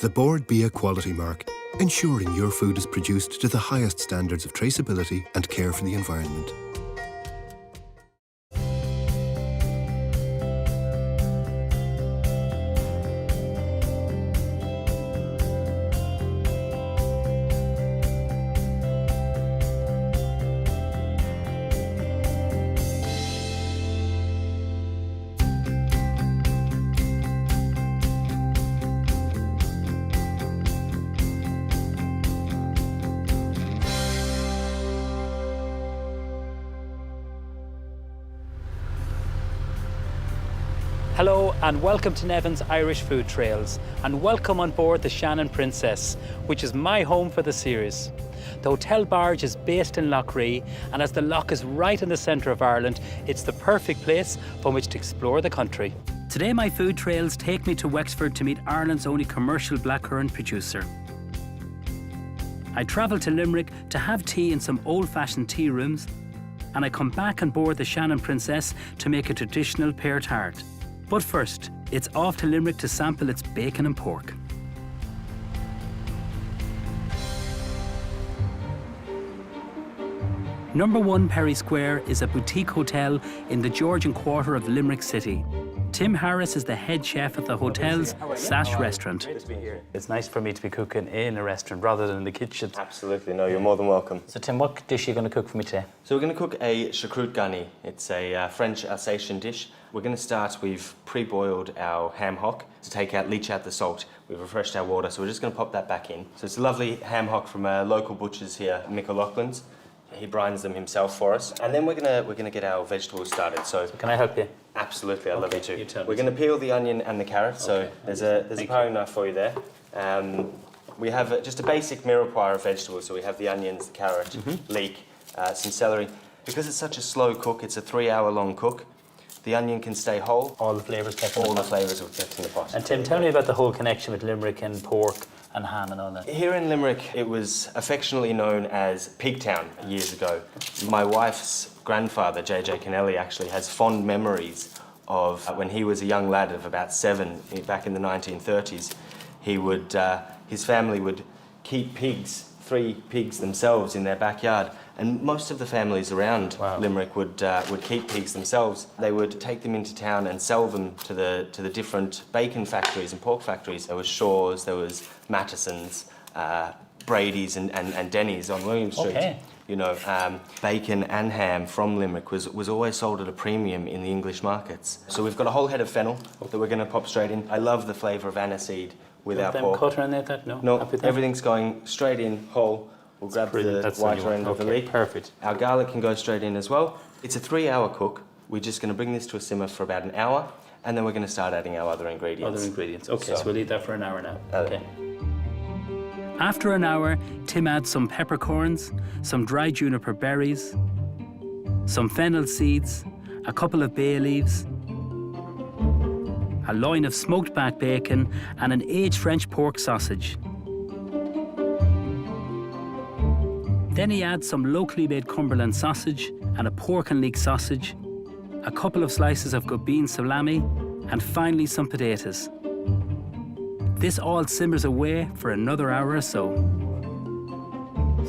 the bordbia quality mark, ensuring your food is produced to the highest standards of traceability and care for the environment. Hello and welcome to Neven's Irish Food Trails, and welcome on board the Shannon Princess, which is my home for the series. The hotel barge is based in Lough Ree, and as the loch is right in the centre of Ireland, it's the perfect place from which to explore the country. Today my food trails take me to Wexford to meet Ireland's only commercial blackcurrant producer. I travel to Limerick to have tea in some old-fashioned tea rooms, and I come back on board the Shannon Princess to make a traditional pear tart. But first, it's off to Limerick to sample its bacon and pork. Number 1 Pery Square is a boutique hotel in the Georgian quarter of Limerick City. Tim Harris is the head chef at the hotel's Sash restaurant. It's nice for me to be cooking in a restaurant rather than in the kitchen. Absolutely, no, you're more than welcome. So Tim, what dish are you going to cook for me today? So we're going to cook a choucroute garni. It's a French Alsatian dish. We're going to start, we've pre-boiled our ham hock to leach out the salt. We've refreshed our water, so we're just going to pop that back in. So it's a lovely ham hock from a local butcher's here, Mick O'Loughlin's. He brines them himself for us. And then we're gonna get our vegetables started. So can I help you? Absolutely, I'd love you to. You tell me. We're gonna peel the onion and the carrot. So there's a paring knife for you there. We have just a basic mirepoix of vegetables. So we have the onions, the carrot, leek, some celery. Because it's such a slow cook, it's a 3-hour long cook. The onion can stay whole. All the flavours kept in the pot. All the flavours are kept in the pot. And Tim, tell me about the whole connection with Limerick and pork and ham and all that. Here in Limerick, it was affectionately known as Pigtown years ago. My wife's grandfather, J.J. Kennelly, actually has fond memories of when he was a young lad of about 7, back in the 1930s. His family would keep 3 pigs themselves in their backyard. And most of the families around Limerick would keep pigs themselves. They would take them into town and sell them to the different bacon factories and pork factories. There was Shaw's, there was Mattison's, Brady's and Denny's on William Street. Okay. You know, bacon and ham from Limerick was always sold at a premium in the English markets. So we've got a whole head of fennel that we're going to pop straight in. I love the flavour of aniseed with our pork. Cutter in there? No, everything's going straight in whole. We'll grab the whiter end of the leek. Perfect. Our garlic can go straight in as well. It's a 3-hour cook. We're just going to bring this to a simmer for about an hour, and then we're going to start adding our other ingredients. Okay, so we'll leave that for an hour now. Okay. After an hour, Tim adds some peppercorns, some dry juniper berries, some fennel seeds, a couple of bay leaves, a loin of smoked back bacon, and an aged French pork sausage. Then he adds some locally made Cumberland sausage and a pork and leek sausage, a couple of slices of good bean salami, and finally some potatoes. This all simmers away for another hour or so.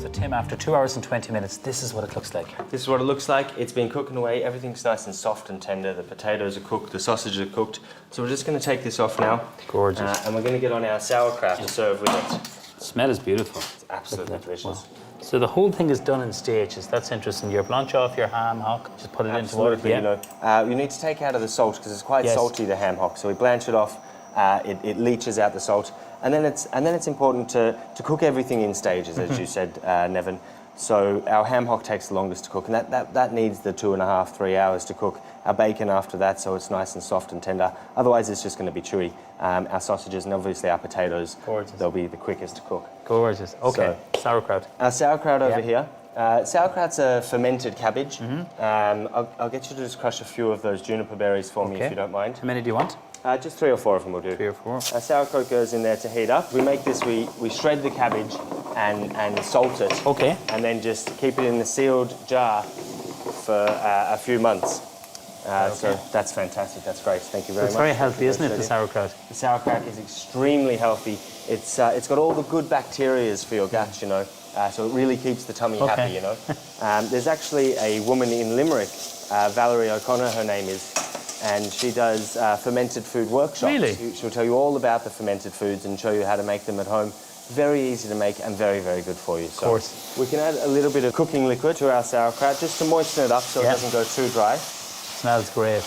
So Tim, after 2 hours and 20 minutes, this is what it looks like. This is what it looks like. It's been cooking away. Everything's nice and soft and tender. The potatoes are cooked, the sausages are cooked. So we're just going to take this off now. Gorgeous. And we're going to get on our sauerkraut to serve with it. The smell is beautiful. It's absolutely delicious. Wow. So the whole thing is done in stages. That's interesting. You blanch off your ham hock, just put it into water. You know, you need to take out of the salt because it's quite salty, the ham hock. So we blanch it off. It leaches out the salt, and then it's important to cook everything in stages, as you said, Neven. So our ham hock takes the longest to cook, and that needs the 2.5, 3 hours to cook. Our bacon after that, so it's nice and soft and tender. Otherwise, it's just going to be chewy. Our sausages and obviously our potatoes, they'll be the quickest to cook. Gorgeous. Okay, so, sauerkraut. Our sauerkraut over here. Sauerkraut's a fermented cabbage. I'll get you to just crush a few of those juniper berries for me, if you don't mind. How many do you want? Just 3 or 4 of them will do. 3 or 4. Our sauerkraut goes in there to heat up. We make this, we shred the cabbage and salt it. Okay. And then just keep it in the sealed jar for a few months. So that's fantastic. That's great. Thank you very much. It's very healthy, isn't it, the sauerkraut? The sauerkraut is extremely healthy. It's got all the good bacteria for your gut, you know. So it really keeps the tummy happy, you know. There's actually a woman in Limerick, Valerie O'Connor, her name is, and she does fermented food workshops. Really? She'll tell you all about the fermented foods and show you how to make them at home. Very easy to make and very, very good for you. So of course. we can add a little bit of cooking liquid to our sauerkraut just to moisten it up so it doesn't go too dry. Smells great.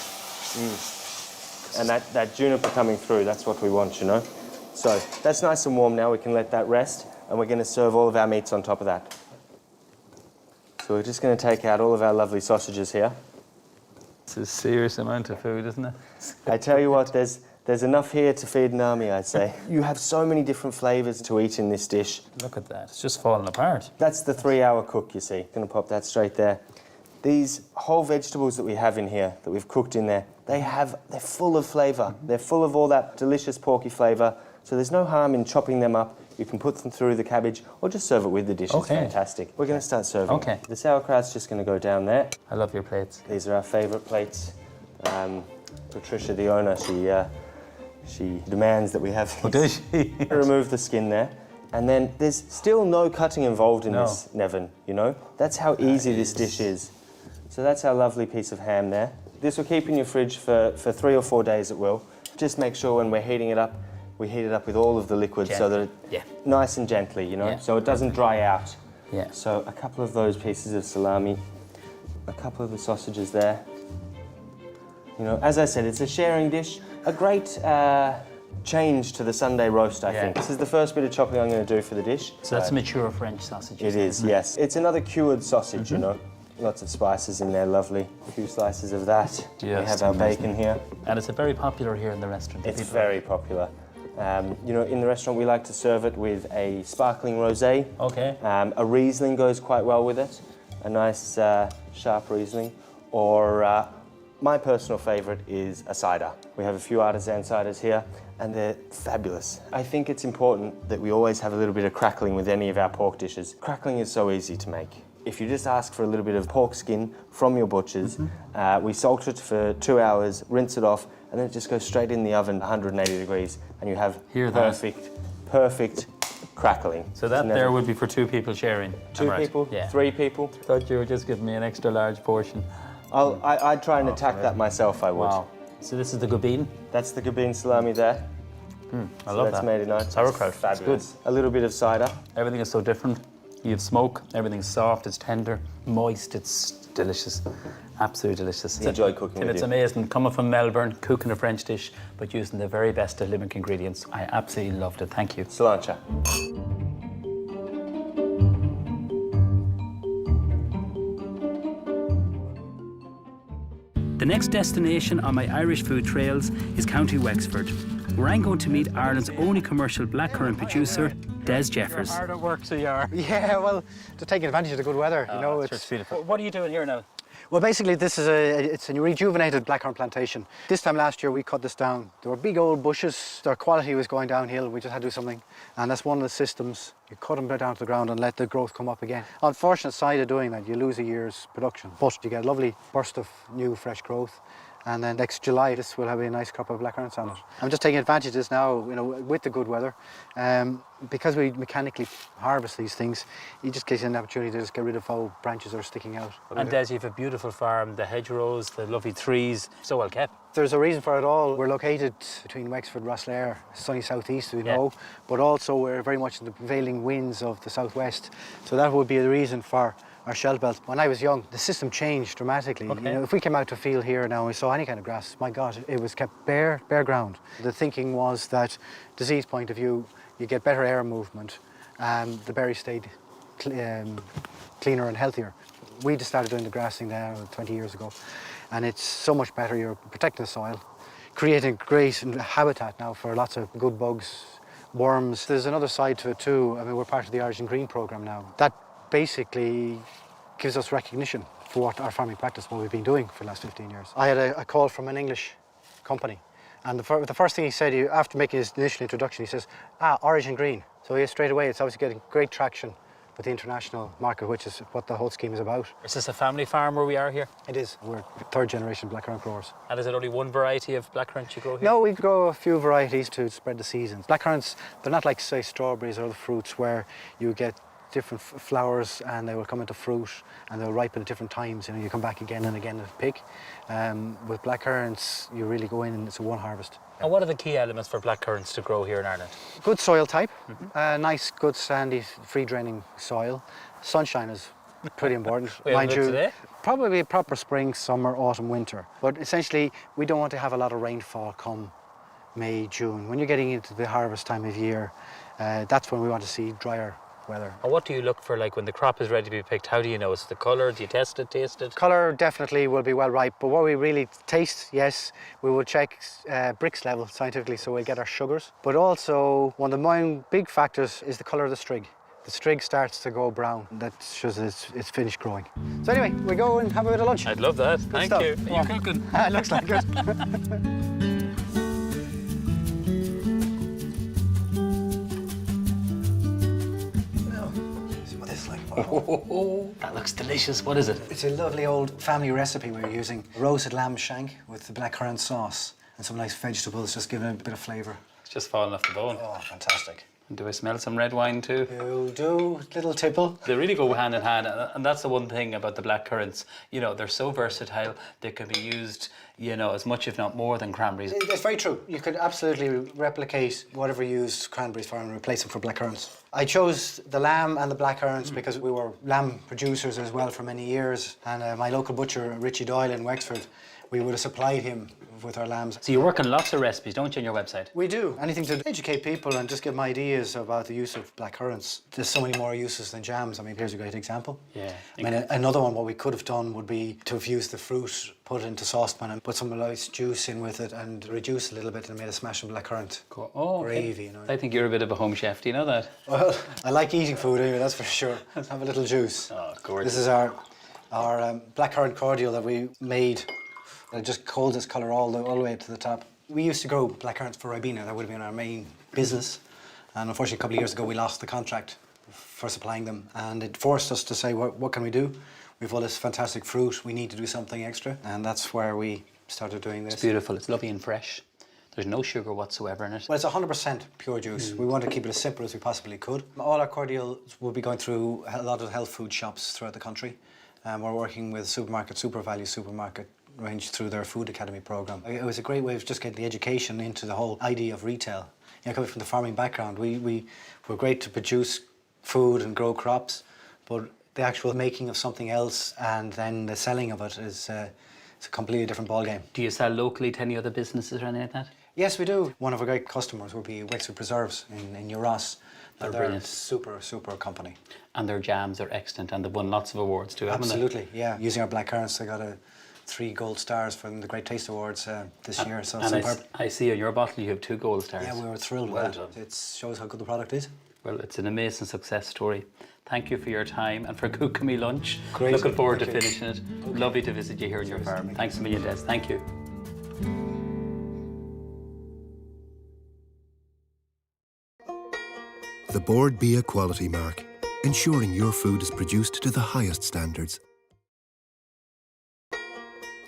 And that juniper coming through, that's what we want, you know. So that's nice and warm now. We can let that rest, and we're going to serve all of our meats on top of that. So we're just going to take out all of our lovely sausages here. It's a serious amount of food, isn't it? I tell you what, there's enough here to feed an army, I'd say. You have so many different flavours to eat in this dish. Look at that. It's just falling apart. That's the 3-hour cook, you see. Going to pop that straight there. These whole vegetables that we have in here, that we've cooked in there, they're full of flavour. They're full of all that delicious porky flavour. So there's no harm in chopping them up. You can put them through the cabbage or just serve it with the dish. It's fantastic. We're going to start serving. Okay. The sauerkraut's just going to go down there. I love your plates. These are our favourite plates. Patricia, the owner, she demands that we have these. Oh, does she? Remove the skin there. And then there's still no cutting involved in this, Neven, you know? That's how easy this dish is. So that's our lovely piece of ham there. This will keep in your fridge for 3 or 4 days, it will. Just make sure when we're heating it up, we heat it up with all of the liquid so that nice and gently, you know, so it doesn't dry out. Yeah. So a couple of those pieces of salami, a couple of the sausages there. You know, as I said, it's a sharing dish. A great change to the Sunday roast, I think. This is the first bit of chopping I'm going to do for the dish. So that's a mature French sausage. It is, yes. It's another cured sausage, you know. Lots of spices in there, lovely. A few slices of that. We have our bacon here. And it's very popular here in the restaurant. It's very popular. You know, in the restaurant we like to serve it with a sparkling rosé. Okay. A Riesling goes quite well with it. A nice sharp Riesling. Or my personal favourite is a cider. We have a few artisan ciders here and they're fabulous. I think it's important that we always have a little bit of crackling with any of our pork dishes. Crackling is so easy to make. If you just ask for a little bit of pork skin from your butchers, we salt it for 2 hours, rinse it off, and then it just goes straight in the oven, 180 degrees, and you have perfect crackling. So that there would be for 2 people sharing. 2 people, 3 people. Thought you were just giving me an extra large portion. I'd try and attack that myself, I would. Wow. So this is the gabine? That's the gabine salami there. I love that. That's made in nice. Sauerkraut. Fabulous. Good. A little bit of cider. Everything is so different. You have smoke, everything's soft, it's tender, moist, it's delicious. Absolutely delicious. Enjoy cooking with it's you. amazing, coming from Melbourne, cooking a French dish, but using the very best of Limerick ingredients. I absolutely loved it, thank you. Cilantro. The next destination on my Irish food trails is County Wexford, where I'm going to meet Ireland's only commercial blackcurrant producer, Des Jeffares. Hard at work, so you are. Yeah, well, to take advantage of the good weather, you know. It's beautiful. What are you doing here now? Well, basically, this is it's a rejuvenated blackcurrant plantation. This time last year, we cut this down. There were big old bushes. Their quality was going downhill. We just had to do something. And that's one of the systems. You cut them down to the ground and let the growth come up again. Unfortunate side of doing that, you lose a year's production. But you get a lovely burst of new, fresh growth. And then next July, this will have a nice crop of blackcurrants on it. I'm just taking advantage of this now, you know, with the good weather. Because we mechanically harvest these things, you just get an opportunity to just get rid of foul branches that are sticking out. And Des, you have a beautiful farm, the hedgerows, the lovely trees, so well kept. There's a reason for it all. We're located between Wexford and Rosslare, sunny southeast, we know, but also we're very much in the prevailing winds of the southwest. So that would be the reason for our shelf belt. When I was young, the system changed dramatically. You know, if we came out to a field here now and we saw any kind of grass, my God, it was kept bare ground. The thinking was that, disease point of view, you get better air movement and the berries stayed cleaner and healthier. We just started doing the grassing there 20 years ago, and it's so much better. You're protecting the soil, creating great habitat now for lots of good bugs, worms. There's another side to it too. I mean, we're part of the Irish and Green programme now. That basically gives us recognition for what our farming practice, what we've been doing for the last 15 years. I had a call from an English company, and the first thing he said, after making his initial introduction, he says, Origin Green. So straight away, it's obviously getting great traction with the international market, which is what the whole scheme is about. Is this a family farm where we are here? It is. We're third generation blackcurrant growers. And is it only one variety of blackcurrant you grow here? No, we grow a few varieties to spread the seasons. Blackcurrants, they're not like, say, strawberries or other fruits where you get different flowers and they will come into fruit and they'll ripen at different times. You know, you come back again and again and pick. With blackcurrants, you really go in and it's a one harvest. And what are the key elements for blackcurrants to grow here in Ireland? Good soil type, nice, good, sandy, free-draining soil. Sunshine is pretty important. We have Mind it you, today? probably proper spring, summer, autumn, winter. But essentially, we don't want to have a lot of rainfall come May, June. When you're getting into the harvest time of year, that's when we want to see drier weather. And what do you look for, like, when the crop is ready to be picked? How do you know? Is it the colour? Do you test it, taste it? Colour definitely will be well ripe, but what we really taste, yes, we will check Brix level scientifically, so we'll get our sugars. But also, one of the main big factors is the colour of the strig. The strig starts to go brown. That shows that it's finished growing. So anyway, we go and have a bit of lunch. I'd love that. Thank stuff. you. Are you cooking? It looks like it. Oh, that looks delicious. What is it? It's a lovely old family recipe. We're using roasted lamb shank with the blackcurrant sauce and some nice vegetables, just giving it a bit of flavour. It's just falling off the bone. Oh, fantastic. And do I smell some red wine too? You do, little tipple. They really go hand in hand, and that's the one thing about the blackcurrants. You know, they're so versatile. They can be used, you know, as much if not more than cranberries. It's very true. You could absolutely replicate whatever you used cranberries for and replace them for blackcurrants. I chose the lamb and the blackcurrants because we were lamb producers as well for many years, and my local butcher, Richie Doyle in Wexford, we would have supplied him with our lambs. So you work on lots of recipes, don't you, on your website? We do. Anything to educate people and just give them ideas about the use of blackcurrants. There's so many more uses than jams. I mean, here's a great example. Yeah. I mean, another one, what we could have done would be to have used the fruit, put it into saucepan and put some nice juice in with it and reduce a little bit and made a smashing blackcurrant gravy, you know. I think you're a bit of a home chef, do you know that? Well, I like eating food anyway, that's for sure. Have a little juice. Oh, gorgeous. This is our blackcurrant cordial that we made. It just holds its colour all the way to the top. We used to grow blackcurrants for Ribena. That would have been our main business. And unfortunately, a couple of years ago, we lost the contract for supplying them. And it forced us to say, what can we do? We've all this fantastic fruit. We need to do something extra. And that's where we started doing this. It's beautiful. It's lovely and fresh. There's no sugar whatsoever in it. Well, it's 100% pure juice. We want to keep it as simple as we possibly could. All our cordials will be going through a lot of health food shops throughout the country. We're working with Super Value Supermarket range through their Food Academy programme. It was a great way of just getting the education into the whole idea of retail. You know, coming from the farming background, we're great to produce food and grow crops, but the actual making of something else and then the selling of it is it's a completely different ballgame. Do you sell locally to any other businesses or anything like that? Yes, we do. One of our great customers will be Wexford Preserves in Uross. They're brilliant. Super company. And their jams are excellent and they've won lots of awards too, haven't they? Absolutely, yeah. Using our blackcurrants, they got 3 gold stars from the Great Taste Awards this year. So and superb. I see on your bottle you have 2 gold stars. Yeah, we were thrilled Well with done. it. It shows how good the product is. Well, it's an amazing success story. Thank you for your time and for cooking me lunch. Great. Looking forward Thank to you. finishing it. Lovely to visit you here on your farm. Thanks a million, Des. Thank you. The bordbia quality mark, ensuring your food is produced to the highest standards.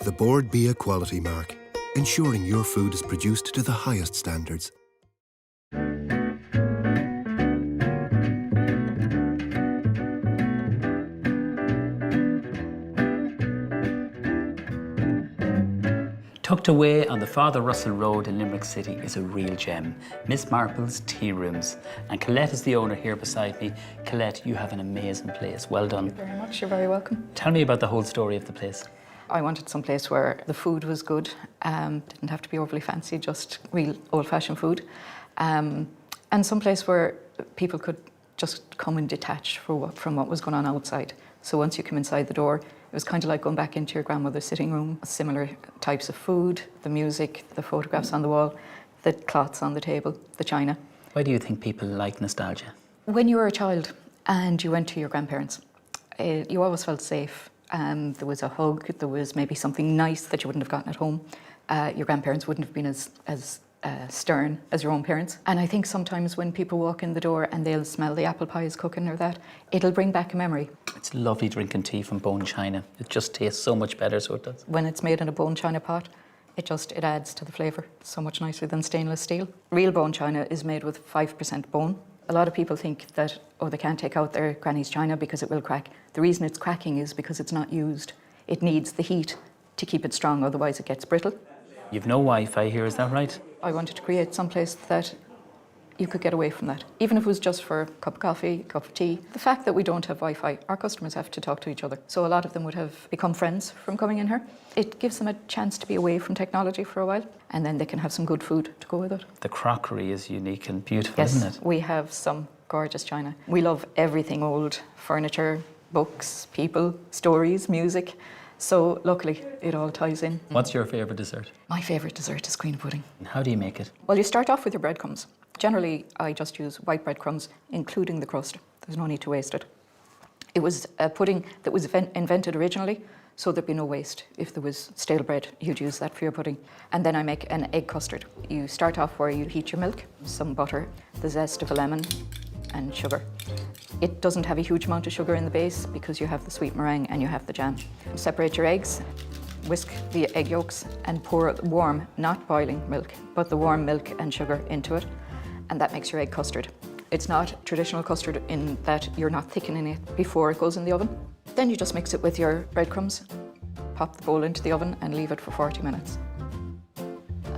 The bordbia quality mark, ensuring your food is produced to the highest standards. Tucked away on the Father Russell Road in Limerick City is a real gem, Miss Marples Tea Rooms. And Colette is the owner here beside me. Colette, you have an amazing place. Well done. Thank you very much. You're very welcome. Tell me about the whole story of the place. I wanted some place where the food was good, didn't have to be overly fancy, just real old-fashioned food, and some place where people could just come and detach from what was going on outside. So once you come inside the door, it was kind of like going back into your grandmother's sitting room. Similar types of food, the music, the photographs on the wall, the cloths on the table, the china. Why do you think people like nostalgia? When you were a child and you went to your grandparents, you always felt safe. There was a hug, there was maybe something nice that you wouldn't have gotten at home. Your grandparents wouldn't have been as stern as your own parents. And I think sometimes when people walk in the door and they'll smell the apple pies cooking or that, it'll bring back a memory. It's lovely drinking tea from bone china. It just tastes so much better, so it does. When it's made in a bone china pot, it adds to the flavour so much nicer than stainless steel. Real bone china is made with 5% bone. A lot of people think that, they can't take out their granny's china because it will crack. The reason it's cracking is because it's not used. It needs the heat to keep it strong, otherwise it gets brittle. You've no Wi-Fi here, is that right? I wanted to create some place that you could get away from that, even if it was just for a cup of coffee, a cup of tea. The fact that we don't have Wi-Fi, our customers have to talk to each other. So a lot of them would have become friends from coming in here. It gives them a chance to be away from technology for a while, and then they can have some good food to go with it. The crockery is unique and beautiful, Yes, isn't it? we have some gorgeous china. We love everything old, furniture, books, people, stories, music. So luckily, it all ties in. What's your favourite dessert? My favourite dessert is queen pudding. And how do you make it? Well, you start off with your breadcrumbs. Generally, I just use white breadcrumbs, including the crust. There's no need to waste it. It was a pudding that was invented originally, so there'd be no waste. If there was stale bread, you'd use that for your pudding. And then I make an egg custard. You start off where you heat your milk, some butter, the zest of a lemon, and sugar. It doesn't have a huge amount of sugar in the base because you have the sweet meringue and you have the jam. Separate your eggs, whisk the egg yolks, and pour warm, not boiling milk, but the warm milk and sugar into it, and that makes your egg custard. It's not traditional custard in that you're not thickening it before it goes in the oven. Then you just mix it with your breadcrumbs, pop the bowl into the oven and leave it for 40 minutes.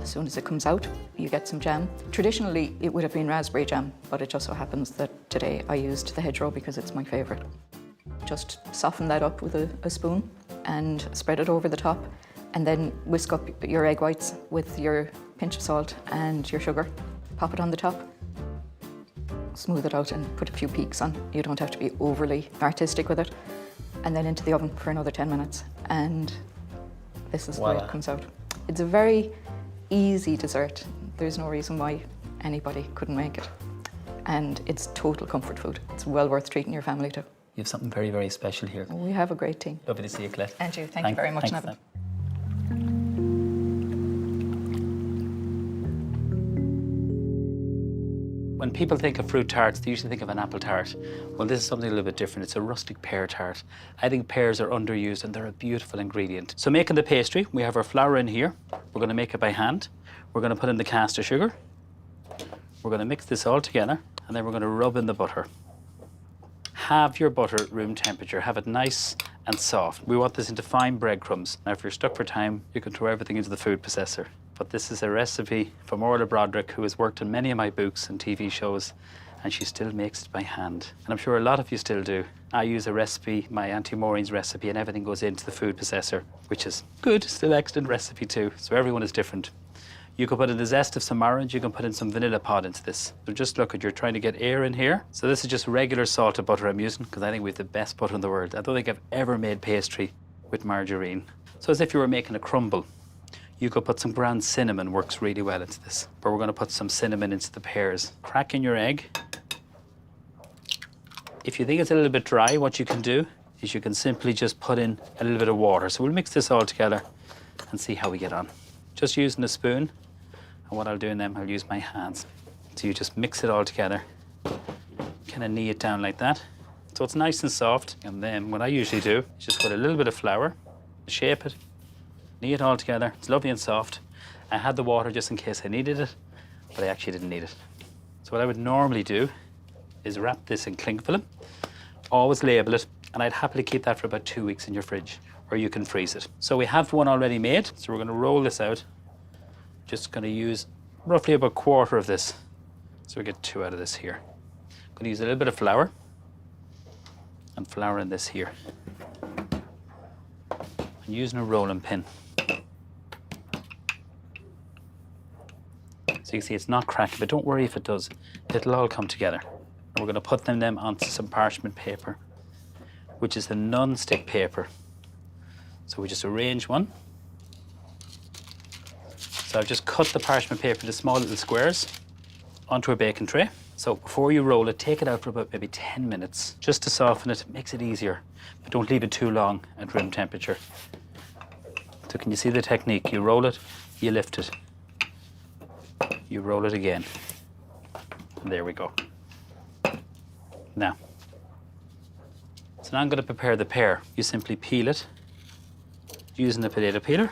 As soon as it comes out, you get some jam. Traditionally, it would have been raspberry jam, but it just so happens that today I used the hedgerow because it's my favourite. Just soften that up with a spoon and spread it over the top, and then whisk up your egg whites with your pinch of salt and your sugar. Pop it on the top, smooth it out and put a few peaks on. You don't have to be overly artistic with it. And then into the oven for another 10 minutes. And this is the way it comes out. It's a very easy dessert. There's no reason why anybody couldn't make it. And it's total comfort food. It's well worth treating your family to. You have something very, very special here. We have a great team. Lovely to see you, Colette. And you, thank you very much, Neven. When people think of fruit tarts, they usually think of an apple tart. Well, this is something a little bit different. It's a rustic pear tart. I think pears are underused and they're a beautiful ingredient. So making the pastry, we have our flour in here. We're going to make it by hand. We're going to put in the caster sugar. We're going to mix this all together, and then we're going to rub in the butter. Have your butter at room temperature. Have it nice and soft. We want this into fine breadcrumbs. Now, if you're stuck for time, you can throw everything into the food processor. But this is a recipe from Orla Broderick, who has worked in many of my books and TV shows, and she still makes it by hand. And I'm sure a lot of you still do. I use a recipe, my Auntie Maureen's recipe, and everything goes into the food processor, which is good, still excellent recipe too. So everyone is different. You can put in the zest of some orange, you can put in some vanilla pod into this. So just look at, you're trying to get air in here. So this is just regular salted butter I'm using, because I think we have the best butter in the world. I don't think I've ever made pastry with margarine. So as if you were making a crumble. You could put some ground cinnamon, works really well into this. But we're going to put some cinnamon into the pears. Crack in your egg. If you think it's a little bit dry, what you can do is you can simply just put in a little bit of water. So we'll mix this all together and see how we get on. Just using a spoon. And what I'll do then, I'll use my hands. So you just mix it all together. Kind of knead it down like that. So it's nice and soft. And then what I usually do is just put a little bit of flour, shape it, knead it all together. It's lovely and soft. I had the water just in case I needed it, but I actually didn't need it. So what I would normally do is wrap this in cling film, always label it, and I'd happily keep that for about 2 weeks in your fridge, or you can freeze it. So we have one already made, so we're going to roll this out. Just going to use roughly about a quarter of this, so we get 2 out of this here. I'm going to use a little bit of flour, and flour in this here. I'm using a rolling pin. So you can see it's not cracking, but don't worry if it does. It'll all come together. And we're going to put them onto some parchment paper, which is the non-stick paper. So we just arrange one. So I've just cut the parchment paper into small little squares onto a baking tray. So before you roll it, take it out for about maybe 10 minutes, just to soften it, makes it easier. But don't leave it too long at room temperature. So can you see the technique? You roll it, you lift it. you roll it again. And there we go. Now, so now I'm going to prepare the pear. You simply peel it using a potato peeler.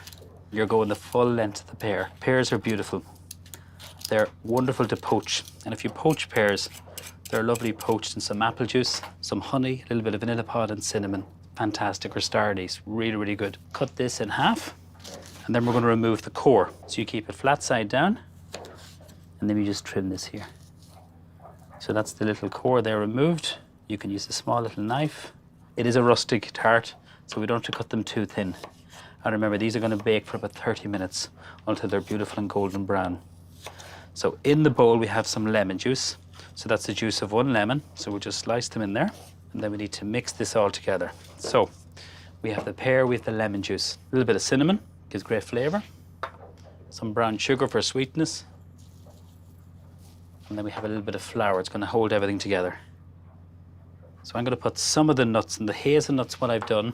You're going the full length of the pear. Pears are beautiful. They're wonderful to poach. And if you poach pears, they're lovely poached in some apple juice, some honey, a little bit of vanilla pod and cinnamon. Fantastic, or star anise, really, really good. Cut this in half, and then we're going to remove the core. So you keep it flat side down, and then you just trim this here. So that's the little core there removed. You can use a small little knife. It is a rustic tart, so we don't have to cut them too thin. And remember, these are going to bake for about 30 minutes until they're beautiful and golden brown. So in the bowl, we have some lemon juice. So that's the juice of 1 lemon. So we'll just slice them in there. And then we need to mix this all together. So we have the pear, we have the lemon juice. A little bit of cinnamon, gives great flavour. Some brown sugar for sweetness. And then we have a little bit of flour. It's going to hold everything together. So I'm going to put some of the nuts, and the hazelnuts, what I've done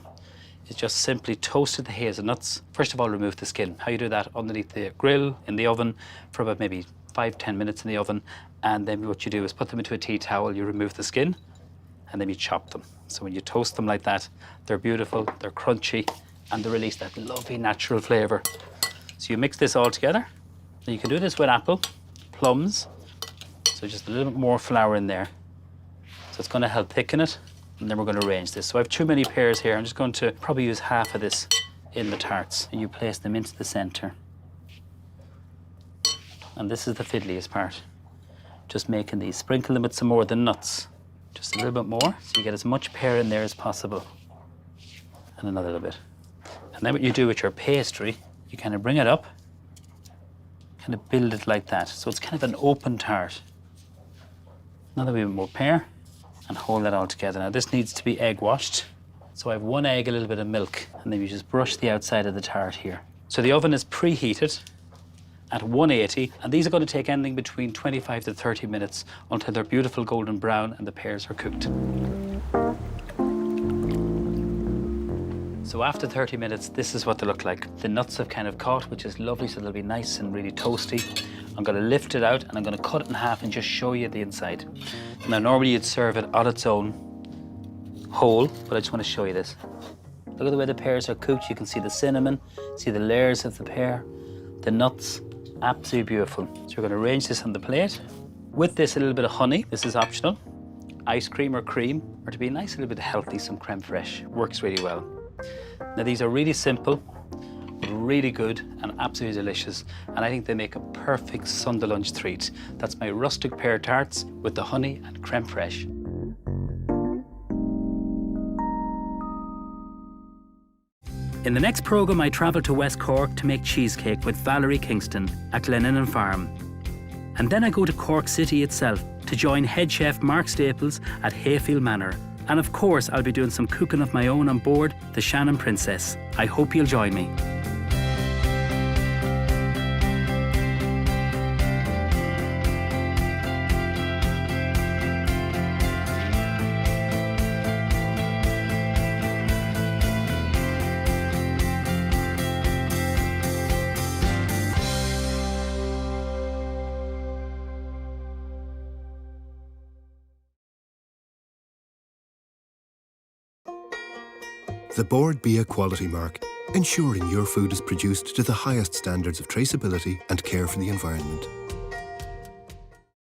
is just simply toasted the hazelnuts. First of all, remove the skin. How you do that? Underneath the grill, in the oven, for about maybe 5-10 minutes in the oven. And then what you do is put them into a tea towel, you remove the skin, and then you chop them. So when you toast them like that, they're beautiful, they're crunchy, and they release that lovely natural flavour. So you mix this all together. And you can do this with apple, plums, so just a little bit more flour in there. So it's going to help thicken it, and then we're going to arrange this. So I have too many pears here. I'm just going to probably use half of this in the tarts. And you place them into the centre. And this is the fiddliest part. Just making these. Sprinkle them with some more of the nuts. Just a little bit more, so you get as much pear in there as possible. And another little bit. And then what you do with your pastry, you kind of bring it up, kind of build it like that. So it's kind of an open tart. Another wee bit more pear, and hold that all together. Now this needs to be egg washed. So I have 1 egg, a little bit of milk, and then you just brush the outside of the tart here. So the oven is preheated at 180, and these are going to take anything between 25 to 30 minutes until they're beautiful golden brown and the pears are cooked. So after 30 minutes, this is what they look like. The nuts have kind of caught, which is lovely, so they'll be nice and really toasty. I'm going to lift it out and I'm going to cut it in half and just show you the inside. Now normally you'd serve it on its own, whole, but I just want to show you this. Look at the way the pears are cooked. You can see the cinnamon, see the layers of the pear, the nuts. Absolutely beautiful. So we're going to arrange this on the plate. With this, a little bit of honey. This is optional. Ice cream or cream, or to be nice, a little bit healthy, some creme fraiche. Works really well. Now these are really simple, really good, and absolutely delicious. And I think they make a perfect Sunday lunch treat. That's my rustic pear tarts with the honey and creme fraiche. In the next programme, I travel to West Cork to make cheesecake with Valerie Kingston at Glenannan Farm. And then I go to Cork City itself to join head chef Mark Staples at Hayfield Manor. And of course, I'll be doing some cooking of my own on board the Shannon Princess. I hope you'll join me. The bordbia quality mark, ensuring your food is produced to the highest standards of traceability and care for the environment.